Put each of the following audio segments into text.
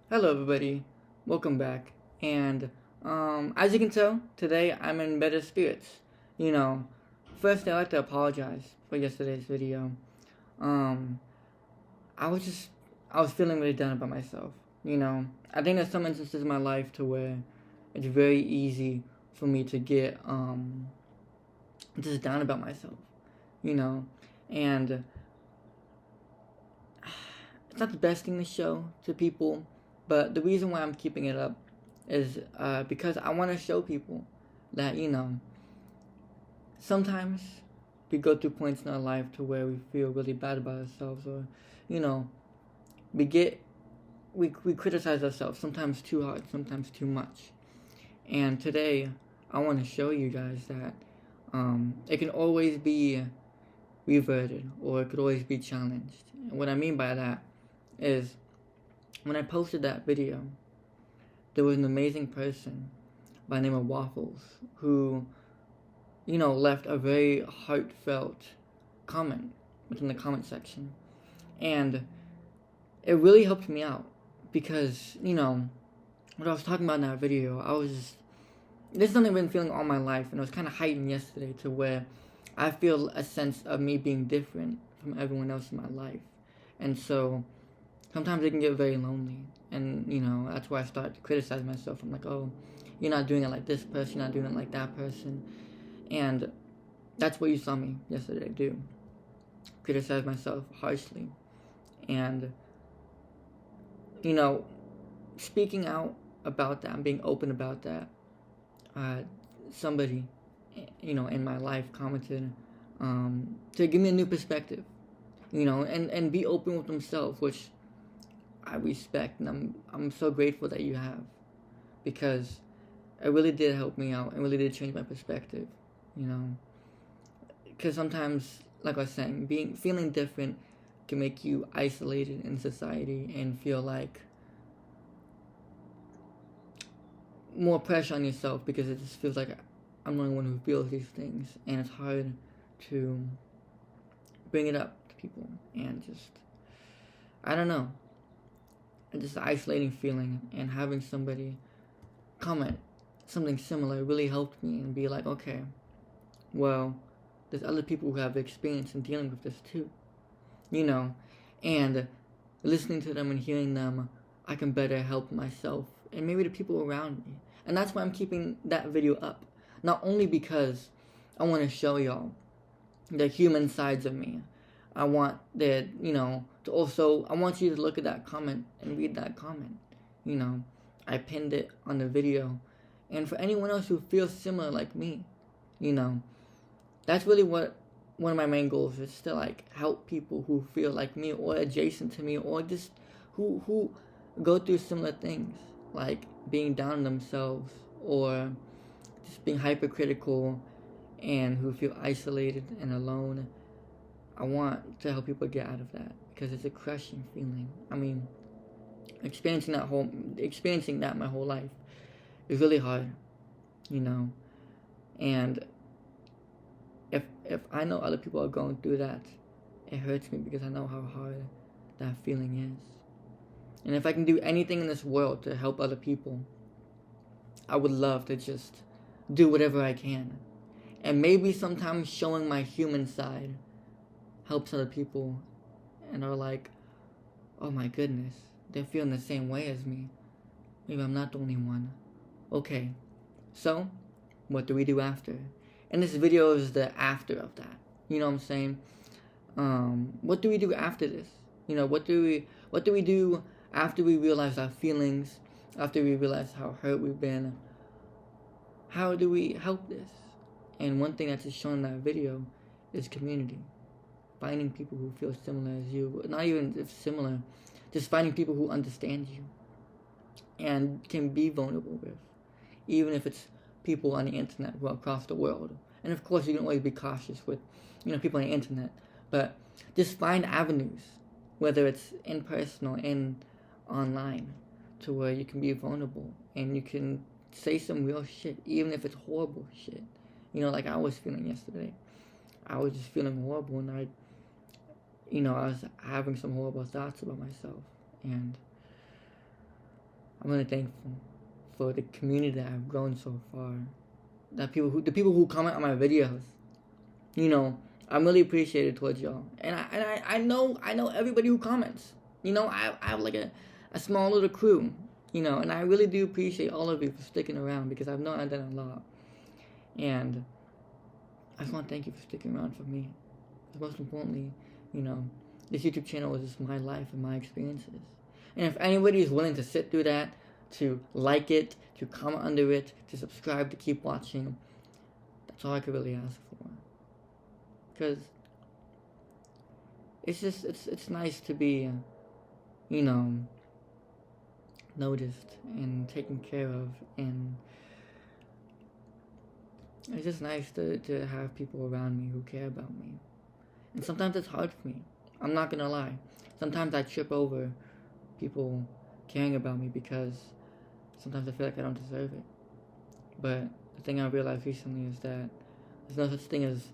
Hello, everybody. Welcome back. And as you can tell, today I'm in better spirits. You know, first I'd like to apologize for yesterday's video. Um, I was just I was feeling really down about myself. I think there's some instances in my life to where it's very easy for me to get just down about myself. You know, and it's not the best thing to show to people, but the reason why I'm keeping it up is because I want to show people that sometimes we go through points in our life to where we feel really bad about ourselves, or you know we get we criticize ourselves sometimes too hard, sometimes too much. And today I want to show you guys that it can always be reverted, or it could always be challenged. And what I mean by that is, when I posted that video, there was an amazing person by the name of Waffles who, left a very heartfelt comment within the comment section. And it really helped me out because, what I was talking about in that video, this is something I've been feeling all my life, and it was kind of heightened yesterday to where I feel a sense of me being different from everyone else in my life. And so sometimes it can get very lonely. And, that's why I start to criticize myself. I'm like, oh, you're not doing it like this person, you're not doing it like that person. And that's what you saw me yesterday do. Criticize myself harshly. And, you know, speaking out about that and being open about that, somebody, in my life commented to give me a new perspective, and be open with themselves, which I respect, and I'm so grateful that you have, because it really did help me out and really did change my perspective, because sometimes, like I was saying, feeling different can make you isolated in society and feel like more pressure on yourself, because it just feels like I'm the only one who feels these things, and it's hard to bring it up to people, and just, I don't know, just an isolating feeling. And having somebody comment something similar really helped me and be like, okay, well, there's other people who have experience in dealing with this too, and listening to them and hearing them, I can better help myself and maybe the people around me. And that's why I'm keeping that video up. Not only because I want to show y'all the human sides of me. I want that, to also, I want you to look at that comment and read that comment. I pinned it on the video. And for anyone else who feels similar like me, that's really what one of my main goals is, to like help people who feel like me or adjacent to me, or just who go through similar things, like being down on themselves, or just being hypercritical, and who feel isolated and alone. I want to help people get out of that, because it's a crushing feeling. I mean, experiencing that my whole life is really hard, and if I know other people are going through that, it hurts me, because I know how hard that feeling is. And if I can do anything in this world to help other people, I would love to just do whatever I can. And maybe sometimes showing my human side helps other people, and are like, oh my goodness, they're feeling the same way as me. Maybe I'm not the only one. Okay, so what do we do after? And this video is the after of that. You know what I'm saying? What do we do after this? What do we do after we realize our feelings, after we realize how hurt we've been? How do we help this? And one thing that's just shown in that video is community. Finding people who feel similar as you. Not even if similar, just finding people who understand you and can be vulnerable with. Even if it's people on the internet who are across the world. And of course, you can always be cautious with, people on the internet. But just find avenues, whether it's in person or in online, to where you can be vulnerable and you can say some real shit, even if it's horrible shit. Like I was feeling yesterday. I was just feeling horrible, and I was having some horrible thoughts about myself. And I'm really thankful for the community that I've grown so far. The people who comment on my videos, you know, I'm really appreciated towards y'all. And I know everybody who comments. You know, I have like a small little crew, you know, and I really do appreciate all of you for sticking around, because I've known I've done a lot. And I just want to thank you for sticking around for me. Because most importantly, you know, this YouTube channel is just my life and my experiences. And if anybody is willing to sit through that, to like it, to comment under it, to subscribe, to keep watching, that's all I could really ask for. Because it's just, it's nice to be, you know, noticed and taken care of, and it's just nice to have people around me who care about me. And sometimes it's hard for me. I'm not gonna lie. Sometimes I trip over people caring about me, because sometimes I feel like I don't deserve it. But the thing I realized recently is that there's no such thing as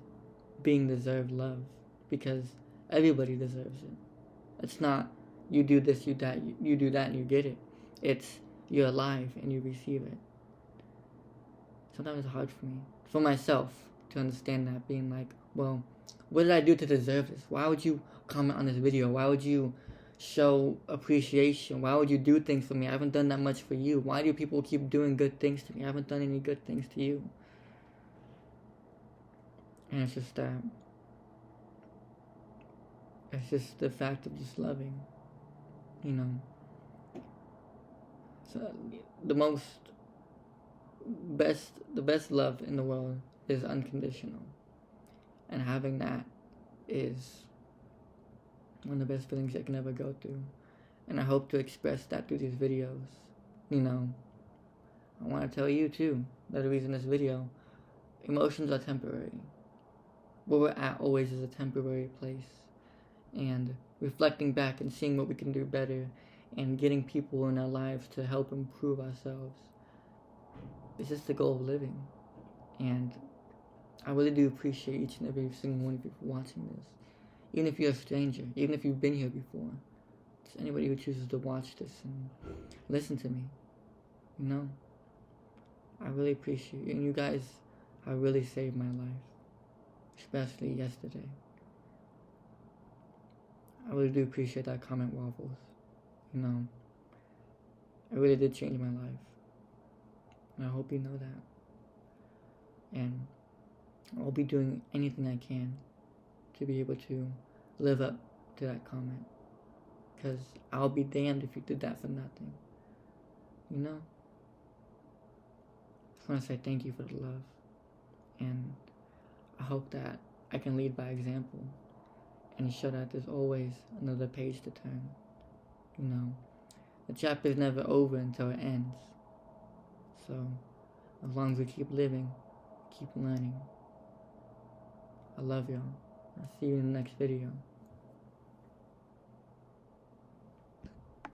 being deserved love, because everybody deserves it. It's not you do this, you that, you do that, and you get it. It's you're alive and you receive it. Sometimes it's hard for me, for myself, to understand that, being like, well, what did I do to deserve this? Why would you comment on this video? Why would you show appreciation? Why would you do things for me? I haven't done that much for you. Why do people keep doing good things to me? I haven't done any good things to you. And it's just that. It's just the fact of just loving. You know. So the best love in the world is unconditional. And having that is one of the best feelings I can ever go through. And I hope to express that through these videos. You know, I want to tell you too, that the reason this video, emotions are temporary. Where we're at always is a temporary place. And reflecting back and seeing what we can do better, and getting people in our lives to help improve ourselves, it's just the goal of living. And I really do appreciate each and every single one of you for watching this. Even if you're a stranger, even if you've been here before, just anybody who chooses to watch this and listen to me, you know, I really appreciate you. And you guys have really saved my life, especially yesterday. I really do appreciate that comment, Waffles. You know, it really did change my life. And I hope you know that. And I'll be doing anything I can to be able to live up to that comment. Because I'll be damned if you did that for nothing. You know? I just want to say thank you for the love. And I hope that I can lead by example and show that there's always another page to turn. You know? The chapter is never over until it ends. So, as long as we keep living, keep learning. I love y'all. I'll see you in the next video.